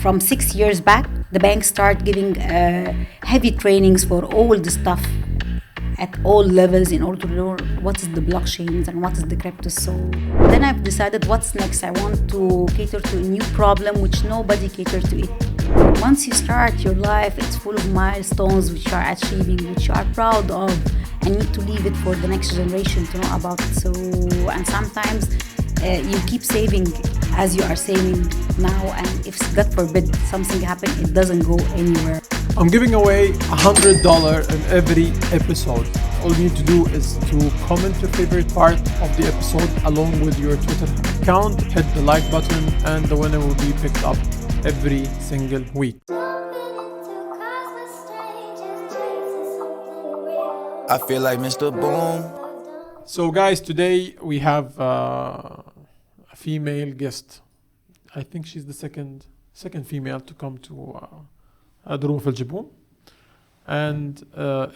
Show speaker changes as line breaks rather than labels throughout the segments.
from 6 years back, the bank started giving heavy trainings for all the stuff at all levels in order to learn what is the blockchains and what is the crypto. So then I've decided what's next. I want to cater to a new problem which nobody caters to it. Once you start your life, it's full of milestones which you are achieving, which you are proud of, and need to leave it for the next generation to know about it. So, and sometimes you keep saving as you are saving now, and if God forbid something happens, it doesn't go anywhere.
I'm giving away $100 in every episode. All you need to do is to comment your favorite part of the episode along with your Twitter account, hit the like button, and the winner will be picked up every single week.
I feel like Mr. Boom.
So guys, today we have a female guest. I think she's the second female to come to the Room of Eljaboom. And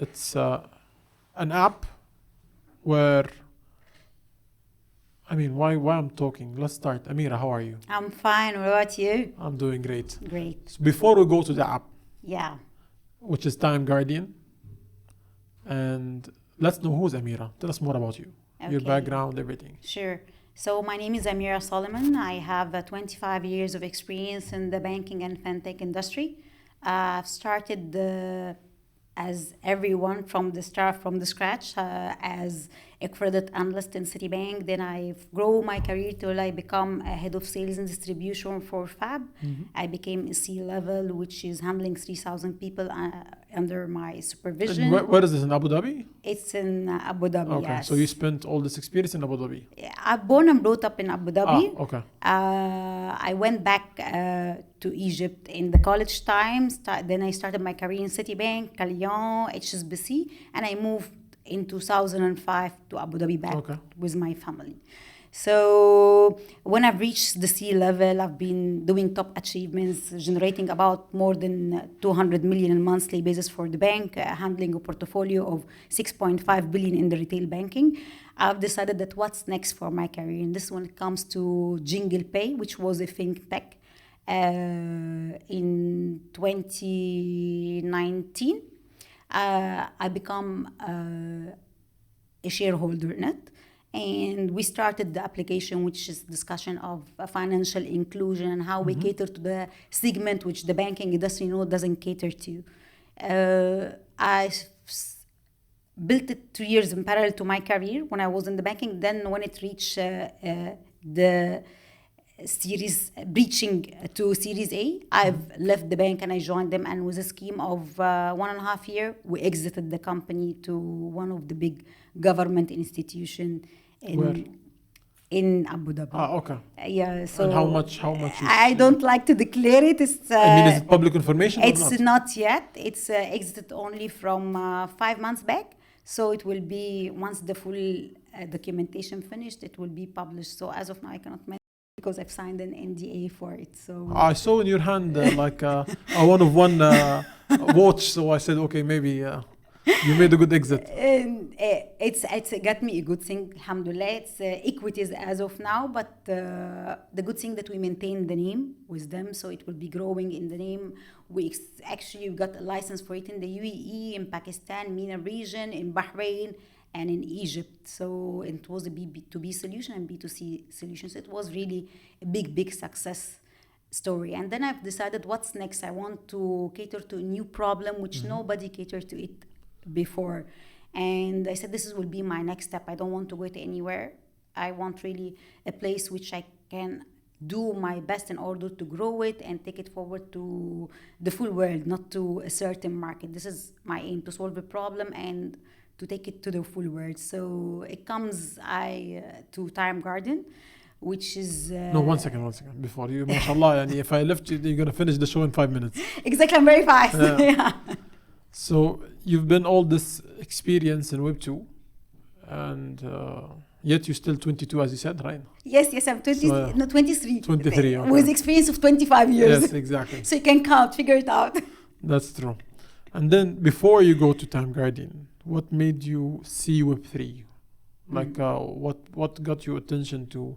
it's an app where, why I'm talking? Let's start. Amira, how are you?
I'm fine. What about you?
I'm doing great.
Great.
So before we go to the app, which is Time Guardian, and let's know who's Amira. Tell us more about you, your background, everything.
Sure. So my name is Amira Soliman. I have 25 years of experience in the banking and fintech industry. I've started as everyone from the scratch as a credit analyst in Citibank. Then I've grown my career till I become a head of sales and distribution for FAB. Mm-hmm. I became a C-level, which is handling 3,000 people under my supervision.
And where is this, in Abu Dhabi?
It's in Abu Dhabi,
okay.
Yes.
So you spent all this experience in Abu Dhabi?
I'm born and brought up in Abu Dhabi.
Okay.
I went back to Egypt in the college times. Then I started my career in Citibank, Lyon, HSBC, and I moved in 2005 to Abu Dhabi back with my family. So when I've reached the C level, I've been doing top achievements, generating about more than 200 million on a monthly basis for the bank, handling a portfolio of 6.5 billion in the retail banking. I've decided that what's next for my career, and this one comes to Jingle Pay, which was a fintech in 2019. I become a shareholder in it, and we started the application, which is discussion of financial inclusion and how we cater to the segment which the banking industry doesn't cater to. I built it 2 years in parallel to my career when I was in the banking. Then when it reached the series breaching to Series A, I've left the bank and I joined them, and with a scheme of 1.5 years, we exited the company to one of the big government institution in Abu Dhabi.
Okay.
Yeah. So
and how much?
I don't like to declare it. It's,
is it public information?
It's not yet. It's exited only from 5 months back. So it will be, once the full documentation finished, it will be published. So as of now, I cannot mention because I've signed an NDA for it. So
I saw in your hand like a one-of-one watch. So I said, okay, maybe you made a good exit.
It's got me a good thing, alhamdulillah. It's equities as of now, but the good thing that we maintain the name with them, so it will be growing in the name. We actually got a license for it in the UAE, in Pakistan, MENA region, in Bahrain, and in Egypt. So it was a B2B solution and B2C solution. So it was really a big success story. And then I've decided what's next. I want to cater to a new problem which nobody catered to it before. And I said this will be my next step. I don't want to go to anywhere. I want really a place which I can do my best in order to grow it and take it forward to the full world, not to a certain market. This is my aim, to solve a problem and to take it to the full world. So it comes to Time Guardian, which is...
No, one second. Before you, mashallah, if I left you, you're going to finish the show in 5 minutes.
Exactly, I'm very fast. Yeah.
So you've been all this experience in Web2, and yet you're still 22, as you said, right?
Yes, I'm 23.
23, okay.
With experience of 25 years.
Yes, exactly.
So you can count, figure it out.
That's true. And then before you go to Time Guardian, what made you see Web3? Like what got your attention to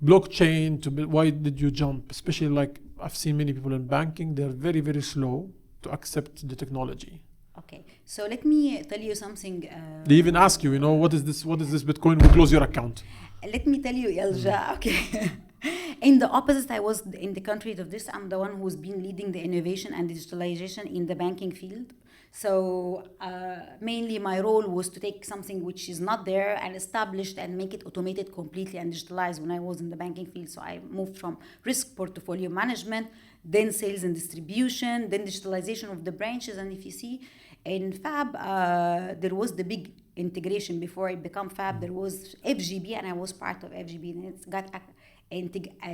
blockchain? Why did you jump? Especially like I've seen many people in banking, they're very, very slow to accept the technology.
Okay, so let me tell you something.
They even ask you, what is this Bitcoin? We close your account.
Let me tell you, Elja, okay. In the opposite, I was in the country of this. I'm the one who's been leading the innovation and digitalization in the banking field. So mainly my role was to take something which is not there and established and make it automated completely and digitalized when I was in the banking field. So I moved from risk portfolio management, then sales and distribution, then digitalization of the branches. And if you see in Fab, there was the big integration before it became Fab. There was FGB, and I was part of FGB, and it's got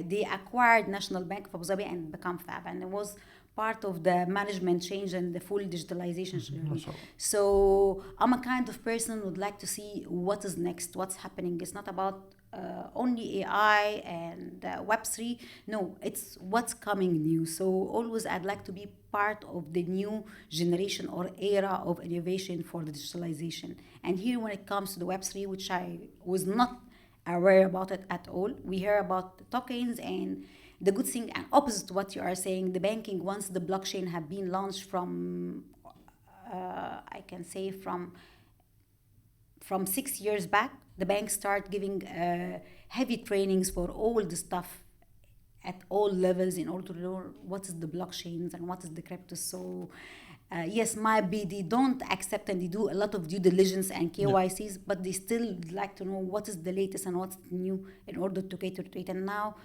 they acquired National Bank of Abu Dhabi and become Fab, and it was part of the management change and the full digitalization journey. So I'm a kind of person who would like to see what is next, what's happening. It's not about only AI and Web3. No, it's what's coming new. So always I'd like to be part of the new generation or era of innovation for the digitalization. And here when it comes to the Web3, which I was not aware about it at all, we hear about the tokens, and the good thing, and opposite to what you are saying, the banking, once the blockchain have been launched from, I can say from 6 years back, the banks start giving heavy trainings for all the stuff at all levels in order to know what is the blockchains and what is the crypto. So yes, maybe they don't accept and they do a lot of due diligence and KYCs, but they still like to know what is the latest and what's new in order to cater to it. And now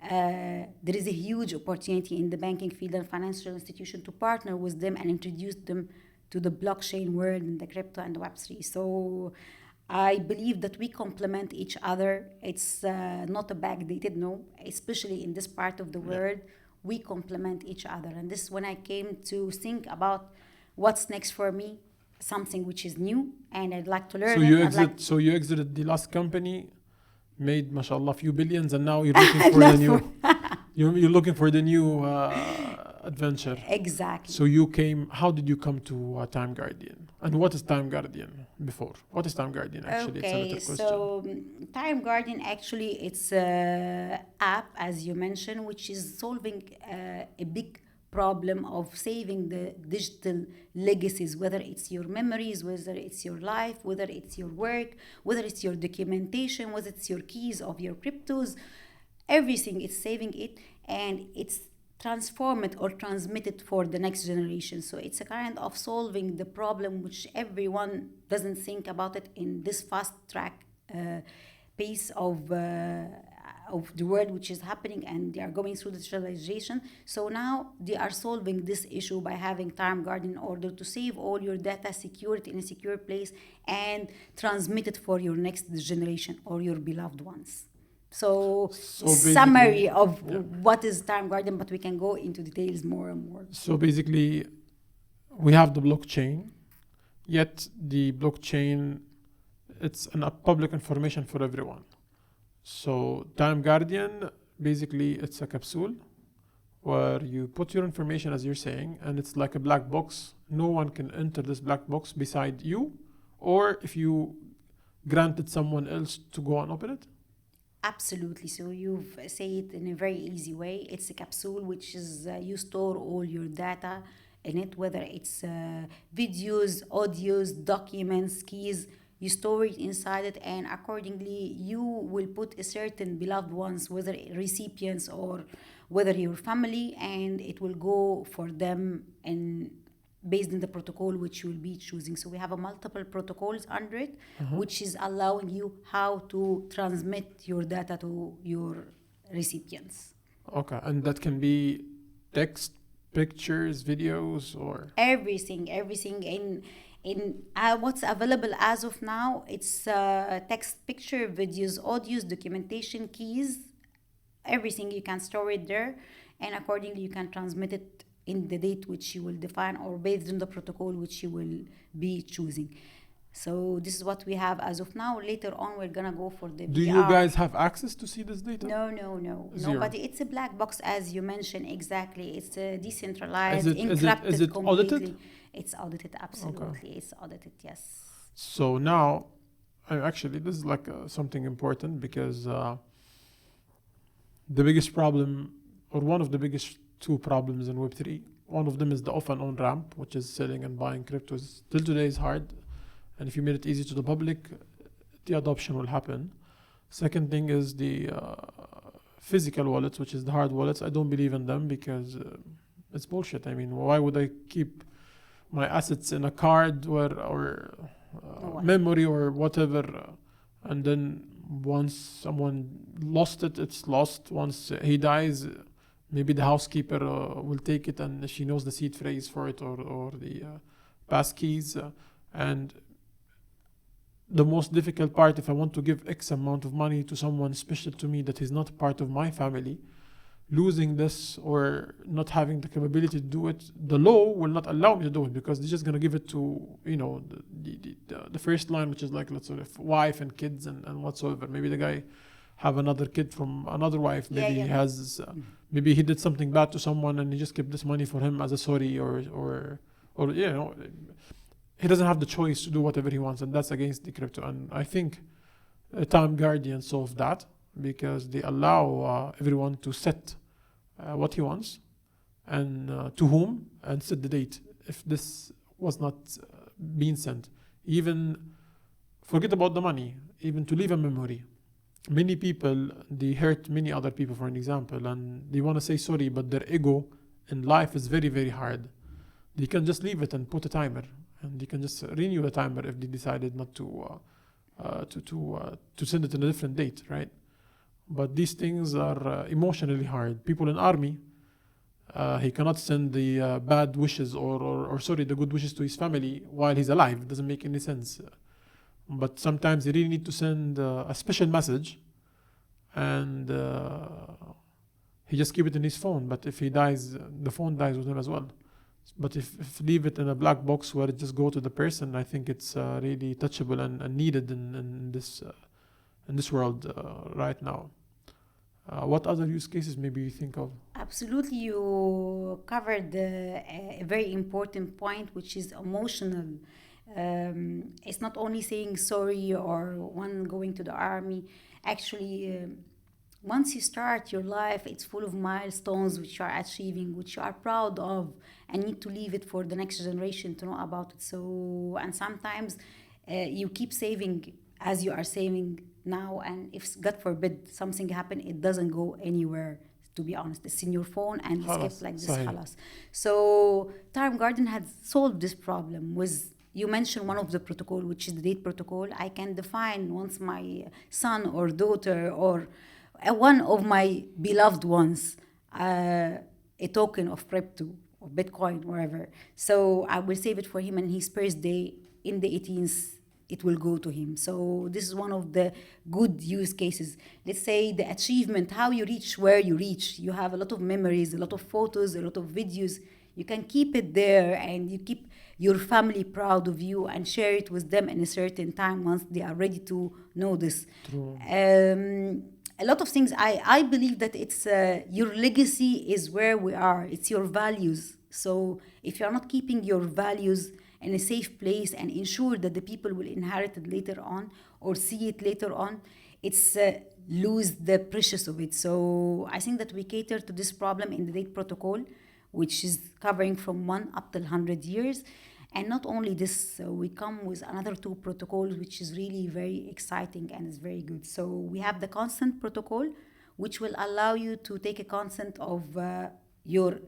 there is a huge opportunity in the banking field and financial institution to partner with them and introduce them to the blockchain world and the crypto and the Web3. So I believe that we complement each other. It's not a backdated, no, especially in this part of the world. We complement each other. And this is when I came to think about what's next for me, something which is new, and I'd like to learn.
So you exited the last company, made, mashallah, a few billions, and now you're looking for the new. You're looking for the new adventure.
Exactly.
So you came. How did you come to Time Guardian? And what is Time Guardian before? What is Time Guardian actually?
Okay,
it's a little
so
question.
Time Guardian actually it's a app, as you mentioned, which is solving a big problem of saving the digital legacies, whether it's your memories, whether it's your life, whether it's your work, whether it's your documentation, whether it's your keys of your cryptos, everything. It's saving it and it's transform it or transmit it for the next generation. So it's a kind of solving the problem which everyone doesn't think about it in this fast track pace of the world which is happening, and they are going through digitalization. So now they are solving this issue by having Time Guardian in order to save all your data, secure it in a secure place, and transmit it for your next generation or your beloved ones. So summary of what is Time Guardian, but we can go into details more and more.
So basically, we have the blockchain, yet the blockchain, it's a public information for everyone. So Time Guardian, basically it's a capsule where you put your information, as you're saying, and it's like a black box. No one can enter this black box beside you, or if you granted someone else to go and open it.
Absolutely. So you've said it in a very easy way. It's a capsule which is you store all your data in it, whether it's videos, audios, documents, keys. You store it inside it, and accordingly you will put a certain beloved ones, whether recipients or whether your family, and it will go for them and based on the protocol which you will be choosing. So we have a multiple protocols under it, which is allowing you how to transmit your data to your recipients.
Okay, and that can be text, pictures, videos, or
everything in what's available as of now. It's text, picture, videos, audios, documentation, keys, everything. You can store it there, and accordingly you can transmit it in the date which you will define or based on the protocol which you will be choosing. So this is what we have as of now. Later on we're gonna go for the
Do
VR.
you guys have access to see this data?
No.
Zero.
Nobody. It's a black box, as you mentioned. Exactly. It's decentralized, encrypted
is it
completely.
audited?
It's audited, absolutely. Okay. It's audited, yes.
So now, actually, this is like something important because the biggest problem, or one of the biggest two problems in Web3. One of them is the off and on ramp, which is selling and buying cryptos. Till today is hard. And if you made it easy to the public, the adoption will happen. Second thing is the physical wallets, which is the hard wallets. I don't believe in them because it's bullshit. I mean, why would I keep my assets in a card or memory or whatever, and then once someone lost it, it's lost. Once he dies, maybe the housekeeper will take it and she knows the seed phrase for it or the pass keys. And the most difficult part, if I want to give X amount of money to someone special to me that is not part of my family, losing this or not having the capability to do it, the law will not allow me to do it because they're just going to give it to, the first line, which is like, let's say, wife and kids and whatsoever. Maybe the guy have another kid from another wife. Maybe he has, maybe he did something bad to someone and he just kept this money for him as a sorry or he doesn't have the choice to do whatever he wants, and that's against the crypto. And I think Time Guardian solved that because they allow everyone to set what he wants and to whom, and set the date if this was not being sent. Even forget about the money, even to leave a memory. Many people, they hurt many other people, for an example, and they want to say sorry, but their ego in life is very, very hard. They can just leave it and put a timer, and they can just renew the timer if they decided not to send it in a different date, right? But these things are emotionally hard. People in army, he cannot send the bad wishes or the good wishes to his family while he's alive. It doesn't make any sense. But sometimes you really need to send a special message, and he just keep it in his phone. But if he dies, the phone dies with him as well. But if leave it in a black box where it just go to the person, I think it's really touchable and needed in this world right now. What other use cases maybe you think of?
Absolutely, you covered a very important point, which is emotional. It's not only saying sorry or one going to the army. Actually, once you start your life, it's full of milestones which you are achieving, which you are proud of, and need to leave it for the next generation to know about it. So, and sometimes you keep saving as you are saving now, and if God forbid something happen, it doesn't go anywhere. To be honest, it's in your phone and it's kept like this. Khalas. So Time Garden has solved this problem. You mentioned one of the protocol, which is the date protocol. I can define once my son or daughter or one of my beloved ones a token of crypto or Bitcoin, wherever. So I will save it for him, and his birthday in the 18th, it will go to him. So this is one of the good use cases. Let's say the achievement, how you reach where you reach. You have a lot of memories, a lot of photos, a lot of videos. You can keep it there, and you keep your family proud of you and share it with them in a certain time once they are ready to know this.
True.
A lot of things. I believe that it's your legacy is where we are. It's your values. So if you're not keeping your values in a safe place and ensure that the people will inherit it later on or see it later on, it's lose the precious of it. So I think that we cater to this problem in the date protocol, which is covering from 1 up till 100 years. And not only this, we come with another 2 protocols, which is really very exciting and is very good. So we have the consent protocol, which will allow you to take a consent of your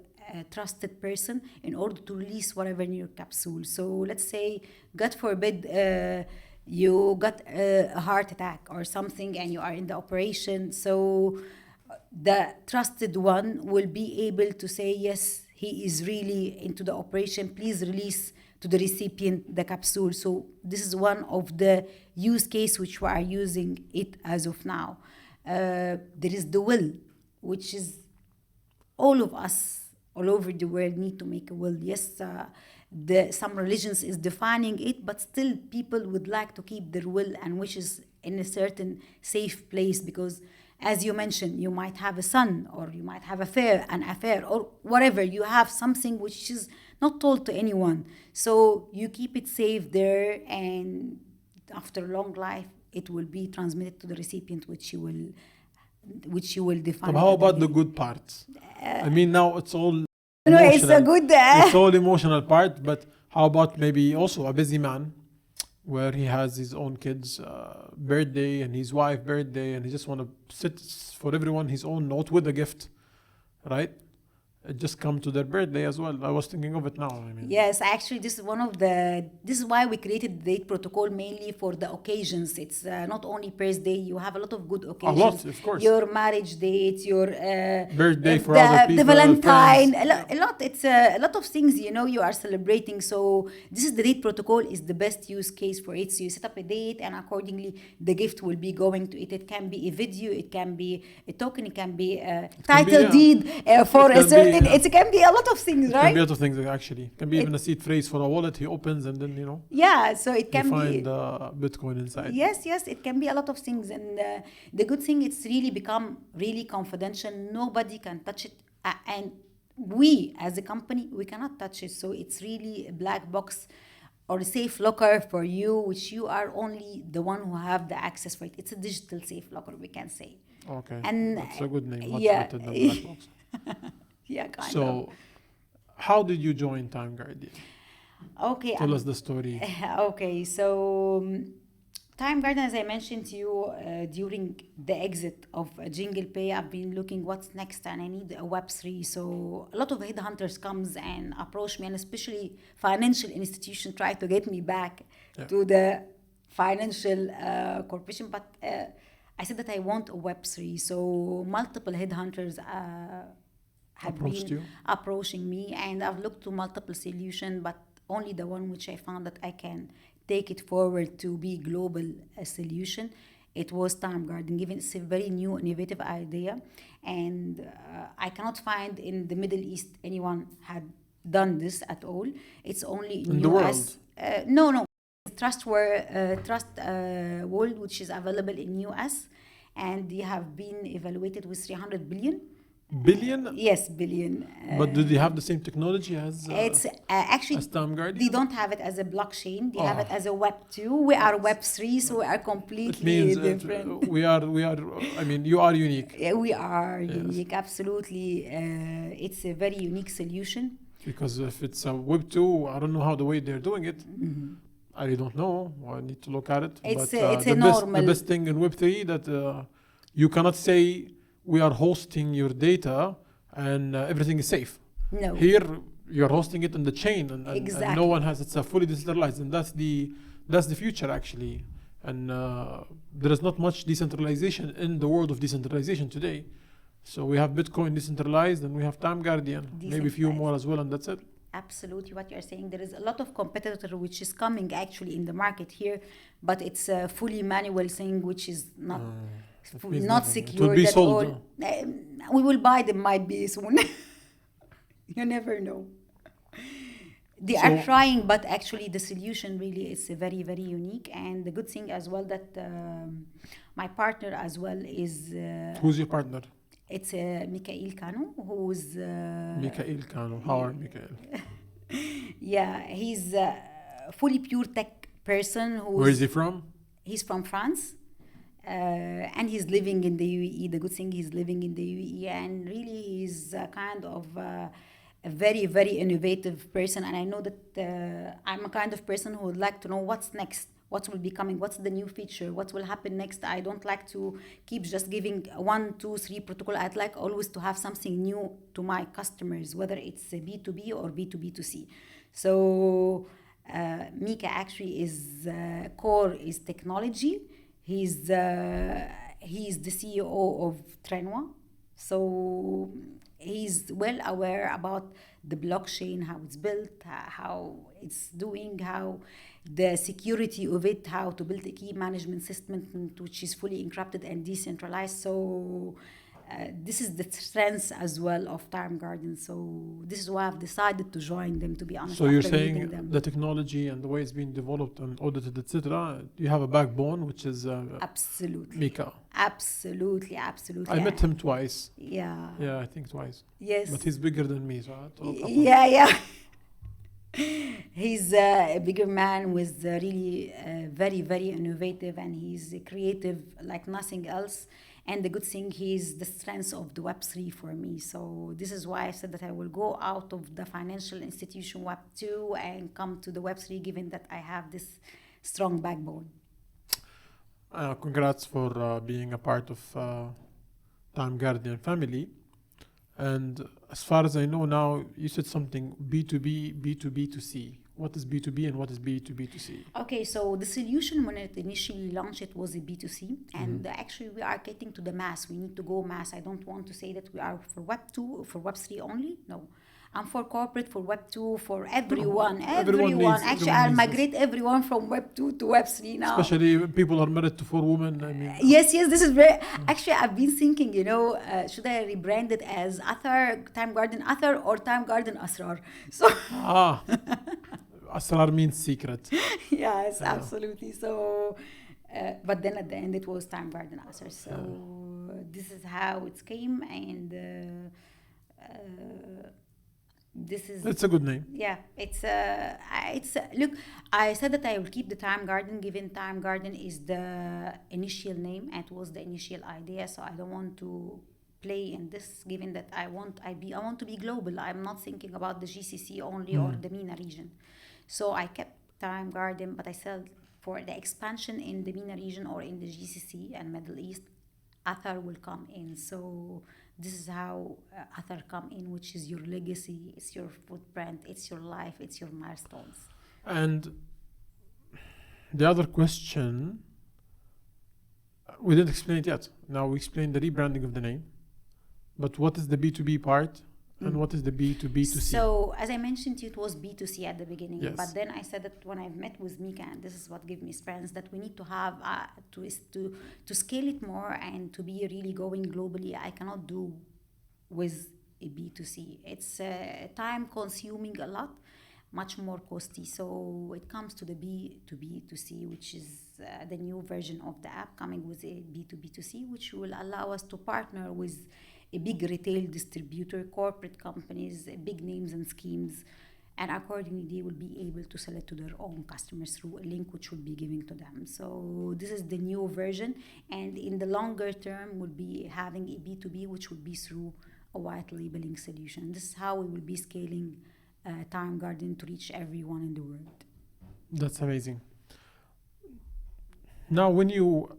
trusted person in order to release whatever in your capsule. So let's say, God forbid, you got a heart attack or something and you are in the operation. So the trusted one will be able to say, yes, he is really into the operation. Please release to the recipient the capsule. So this is one of the use case which we are using it as of now. There is the will, which is all of us all over the world need to make a will. Yes, some religions is defining it, but still people would like to keep their will and wishes in a certain safe place, because as you mentioned, you might have a son, or you might have an affair, or whatever. You have something which is not told to anyone. So you keep it safe there, and after a long life, it will be transmitted to the recipient, which you will which you will define.
But how about the good parts? I mean, now it's all
No,
emotional.
it's a good.
It's all emotional part, but how about maybe also a busy man where he has his own kids' birthday and his wife birthday, and he just want to sit for everyone his own note with a gift, right? Just come to their birthday as well. I was thinking of it now. I mean,
Yes, actually, this is why we created the date protocol mainly for the occasions. It's not only birthday. You have a lot of good occasions.
lot, of course.
Your marriage date, your
Birthday for other people,
the Valentine,
friends.
a lot. It's a lot of things. You are celebrating. So this is the date protocol is the best use case for it. So you set up a date, and accordingly, the gift will be going to it. It can be a video, it can be a token, it can be a title deed for a certain. It can be a lot of things, right?
It can be a lot of things actually. It can be even a seed phrase for a wallet he opens, and then
Yeah, so it can
you
be.
find Bitcoin inside.
Yes, it can be a lot of things, and the good thing it's really become really confidential. Nobody can touch it, and we as a company we cannot touch it. So it's really a black box or a safe locker for you, which you are only the one who have the access for it. It's a digital safe locker, we can say.
Okay,
And
that's a good name. Much
yeah.
better than black box.
Yeah, kind of.
So, how did you join Time Guardian?
Okay.
Tell us the story.
Okay, so Time Guardian, as I mentioned to you during the exit of Jingle Pay, I've been looking what's next, and I need a Web3. So a lot of headhunters comes and approach me, and especially financial institutions try to get me back to the financial corporation. But I said that I want a Web3. So multiple headhunters have been approaching me, and I've looked to multiple solutions, but only the one which I found that I can take it forward to be global solution. It was Time Guardian, given it's a very new, innovative idea, and I cannot find in the Middle East anyone had done this at all. It's only in
the
US.
world?
No. Trust World, which is available in US, and they have been evaluated with 300 billion.
Billion?
Yes, billion.
But do they have the same technology as
it's actually
as Time Guardian?
they don't have it as a blockchain. They have it as a Web 2. We are Web 3, so we are completely
it means
different.
we are. I mean, you are unique.
Yeah, we are unique, absolutely. It's a very unique solution.
Because if it's a Web 2, I don't know how the way they're doing it. I really don't know. I need to look at it.
It's
the best thing in Web 3 that you cannot say we are hosting your data and everything is safe.
No.
Here you're hosting it in the chain, and no one has. It's a fully decentralized, and that's the future actually. And there is not much decentralization in the world of decentralization today. So we have Bitcoin decentralized, and we have Time Guardian, maybe a few more as well, and that's it.
Absolutely, what you're saying. There is a lot of competitor which is coming actually in the market here, but it's a fully manual thing, which is not secured at all. We will buy them, might be soon. You never know. They are trying, but actually the solution really is very, very unique. And the good thing as well that my partner as well is...
Who's your partner?
It's Mikhail Kano, who's...
Mikhail Kano. How are Mikhail?
Yeah, he's a fully pure tech person.
Where is he from?
He's from France. And he's living in the UAE. The good thing, he's living in the UAE, and really he's kind of a very, very innovative person. And I know that I'm a kind of person who would like to know what's next, what will be coming, what's the new feature, what will happen next. I don't like to keep just giving 1, 2, 3 protocol. I'd like always to have something new to my customers, whether it's a B2B or B2B2C. So Mika actually is core is technology. He's the CEO of TROE, so he's well aware about the blockchain, how it's built, how it's doing, how the security of it, how to build a key management system which is fully encrypted and decentralized. So this is the strength as well of Time Guardian. So this is why I've decided to join them, to be honest.
So you're saying the technology and the way it's being developed and audited, etc., you have a backbone, which is
absolutely
Mika.
Absolutely.
I met him twice.
Yeah,
I think twice.
Yes.
But he's bigger than me, so I have to look up.
Yeah. He's a bigger man with really very, very innovative, and he's creative like nothing else. And the good thing is the strength of the Web3 for me. So this is why I said that I will go out of the financial institution Web2 and come to the Web3, given that I have this strong backbone.
Congrats for being a part of Time Guardian family. And as far as I know now, you said something B2B, B2B2C. What is B2B and what is B2B2C?
Okay, so the solution when it initially launched, it was a B2C, and actually we are getting to the mass. We need to go mass. I don't want to say that we are for Web2, for Web3 only. No, I'm for corporate, for Web2, for everyone. Actually, I'll migrate everyone from Web2 to Web3 now.
Especially people are married to 4 women. I mean,
Yes, this is very. Actually, I've been thinking, should I rebrand it as Athar, Time Garden Athar, or Time Garden Asrar? So.
Asrar means secret.
Yes, absolutely. So, but then at the end it was Time Garden Asrar. So this is how it came, and this is.
It's a good name.
Yeah, it's look. I said that I will keep the Time Garden, given Time Garden is the initial name and it was the initial idea. So I don't want to play in this, given that I want to be global. I'm not thinking about the GCC only or the MENA region. So I kept Time Garden, but I said for the expansion in the MENA region or in the GCC and Middle East, Athar will come in. So this is how Athar come in, which is your legacy, it's your footprint, it's your life, it's your milestones.
And the other question, we didn't explain it yet. Now we explained the rebranding of the name, but what is the B2B part? And what is the B2B2C?
So, as I mentioned to you, it was B2C at the beginning.
Yes.
But then I said that when I met with Mika, and this is what gave me strength, that we need to have to scale it more and to be really going globally. I cannot do with a B2C. It's time consuming a lot, much more costly. So it comes to the B2B2C, which is the new version of the app coming with a B2B2C, which will allow us to partner with a big retail distributor, corporate companies, big names and schemes, and accordingly they will be able to sell it to their own customers through a link which will be giving to them. So this is the new version, and in the longer term we'll be having a B2B which will be through a white labeling solution. This is how we will be scaling Time Garden to reach everyone in the world.
That's amazing. Now when you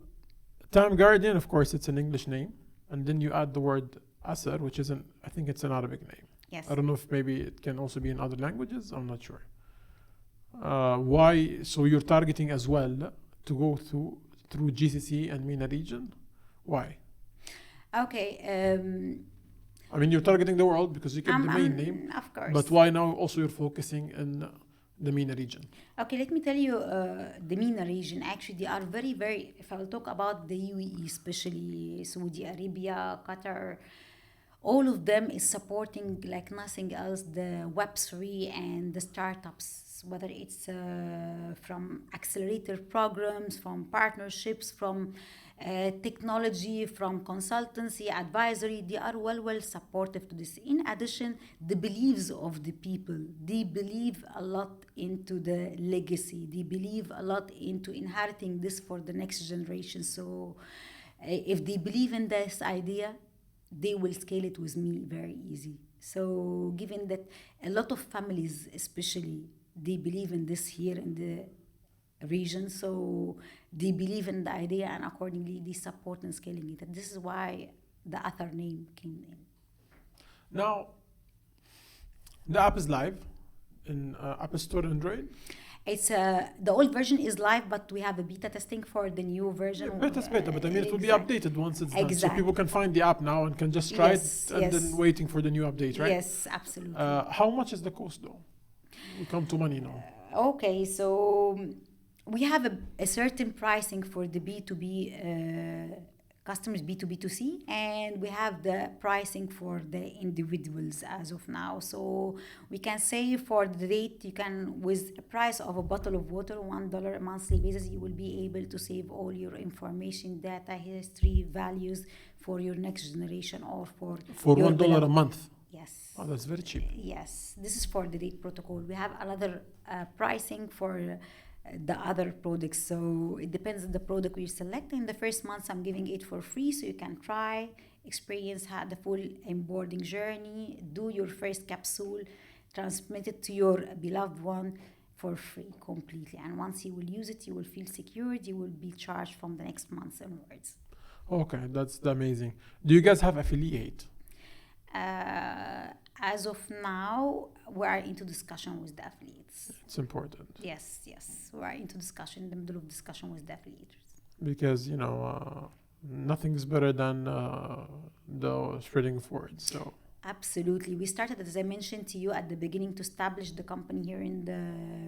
Time Guardian, of course it's an English name, and then you add the word Asr, which is I think it's an Arabic name.
Yes.
I don't know if maybe it can also be in other languages. I'm not sure. Why? So you're targeting as well to go through GCC and MENA region. Why?
Okay.
I mean, you're targeting the world because you kept the main name.
Of course.
But why now also you're focusing in the MENA region?
Okay, let me tell you, the MENA region, actually, they are very, very, if I will talk about the UAE, especially Saudi Arabia, Qatar, all of them is supporting like nothing else the Web3 and the startups, whether it's from accelerator programs, from partnerships, from technology, from consultancy, advisory. They are well supportive to this. In addition, the beliefs of the people, they believe a lot into the legacy. They believe a lot into inheriting this for the next generation. So if they believe in this idea, they will scale it with me very easy. So given that a lot of families especially, they believe in this here in the region, so they believe in the idea and accordingly they support in scaling it. And this is why the Athar name came in.
Now, the app is live in App Store Android.
It's the old version is live, but we have a beta testing for the new version.
Beta, but I mean it will be updated once it's done. So people can find the app now and can just try it and then waiting for the new update, right?
Yes, absolutely.
How much is the cost though? We come to money now.
Okay, so we have a certain pricing for the B2B customers, B2B2C, and we have the pricing for the individuals as of now. So we can say for the rate, you can, with a price of a bottle of water, $1 a monthly basis, you will be able to save all your information, data, history, values for your next generation or for
$1 a month.
Yes.
Oh, that's very cheap.
Yes, this is for the rate protocol. We have another pricing for the other products. So it depends on the product we select. In the first months, I'm giving it for free, so you can try, experience the full onboarding journey, do your first capsule, transmit it to your beloved one for free completely. And once you will use it, you will feel secured. You will be charged from the next months onwards.
Okay, that's amazing. Do you guys have affiliate?
As of now, we are into discussion with the affiliates.
It's important.
Yes, we are into discussion, in the middle of discussion with the affiliates.
Because, nothing is better than the spreading of words. So
Absolutely. We started, as I mentioned to you at the beginning, to establish the company here in the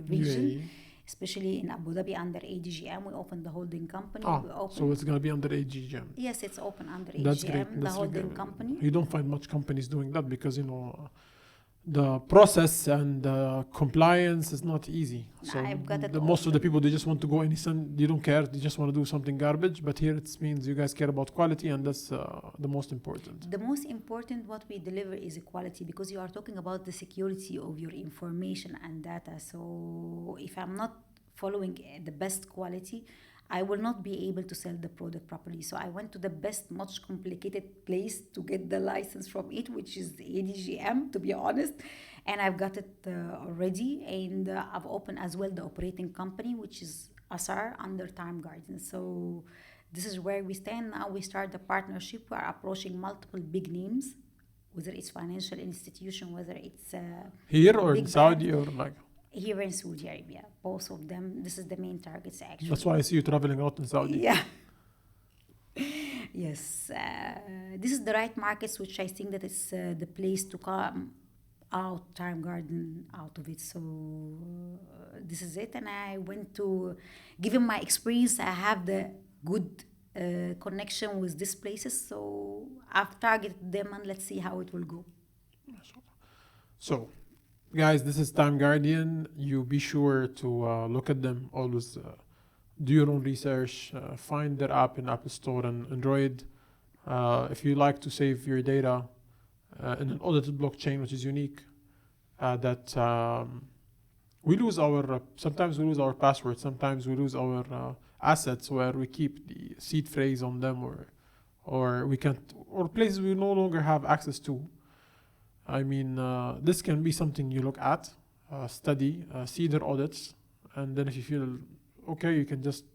region,
UAE.
especially in Abu Dhabi under ADGM. We opened the holding company.
So it's going to be under AGGM.
Yes, it's open under
That's
ADGM,
great.
the
That's
holding
great.
company.
You don't find much companies doing that because, the process and compliance is not easy. So
I've got it
most of the
open.
people, they just want to go innocent. They don't care. They just want to do something garbage. But here it means you guys care about quality, and that's the most important.
The most important what we deliver is equality, because you are talking about the security of your information and data. So if I'm not following the best quality, I will not be able to sell the product properly. So I went to the best, much complicated place to get the license from it, which is the ADGM, to be honest. And I've got it already. And I've opened as well the operating company, which is ASAR under Time Garden. So this is where we stand now. We start the partnership. We are approaching multiple big names, whether it's financial institution, whether it's
Here or in
big
Saudi
banks.
or like?
Here in Saudi Arabia, both of them. This is the main targets actually.
That's why I see you traveling a lot in Saudi.
Yeah. Yes. This is the right markets, which I think that it's the place to come out, Time Garden out of it. So this is it. And I went to, given my experience, I have the good connection with these places. So I've targeted them, and let's see how it will go.
So, guys, this is Time Guardian. You be sure to look at them. Always do your own research. Find their app in Apple Store and Android. If you like to save your data in an audited blockchain, which is unique, we lose our. Sometimes we lose our passwords. Sometimes we lose our assets where we keep the seed phrase on them, or we can't, or places we no longer have access to. I mean, this can be something you look at, study, see their audits, and then if you feel okay, you can just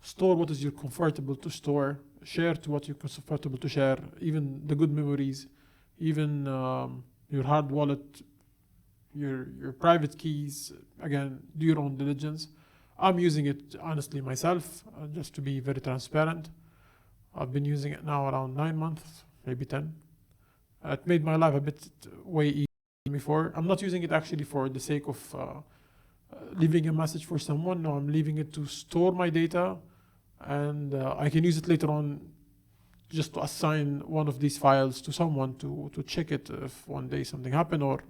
store what is you're comfortable to store, share to what you're comfortable to share, even the good memories, even your hard wallet, your private keys. Again, do your own diligence. I'm using it honestly myself, just to be very transparent. I've been using it now around 9 months, maybe 10. It made my life a bit way easier than before. I'm not using it actually for the sake of leaving a message for someone. No, I'm leaving it to store my data, and I can use it later on just to assign one of these files to someone to check it if one day something happened, or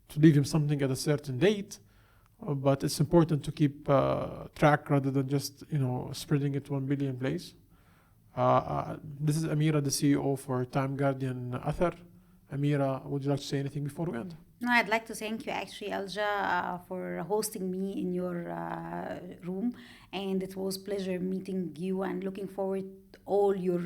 to leave him something at a certain date. But it's important to keep track rather than just spreading it 1 billion place. This is Amira, the CEO for Time Guardian Athar. Amira, would you like to say anything before we end?
No, I'd like to thank you actually, Alja, for hosting me in your room, and it was pleasure meeting you, and looking forward all your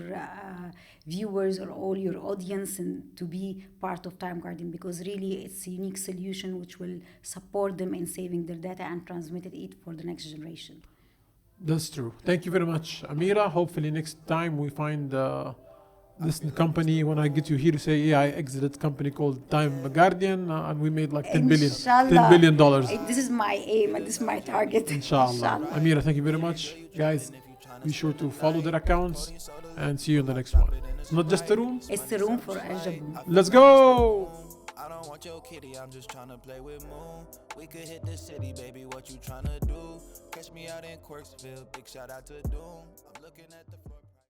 viewers or all your audience and to be part of Time Guardian, because really it's a unique solution which will support them in saving their data and transmitting it for the next generation.
That's true. Thank you very much, Amira. Hopefully next time we find this company. When I get you here to say, yeah, I exited a company called Time Guardian and we made like $10 billion.
This is my aim and this is my target.
Inshallah. Amira, thank you very much. Guys, be sure to follow their accounts and see you in the next one. It's not just a room.
It's the room for Eljaboom.
Let's go.
I don't want your kitty, I'm just tryna play with Moon. We could hit the city, baby, what you tryna do? Catch me out in Quirksville, big shout out to Doom. I'm looking at the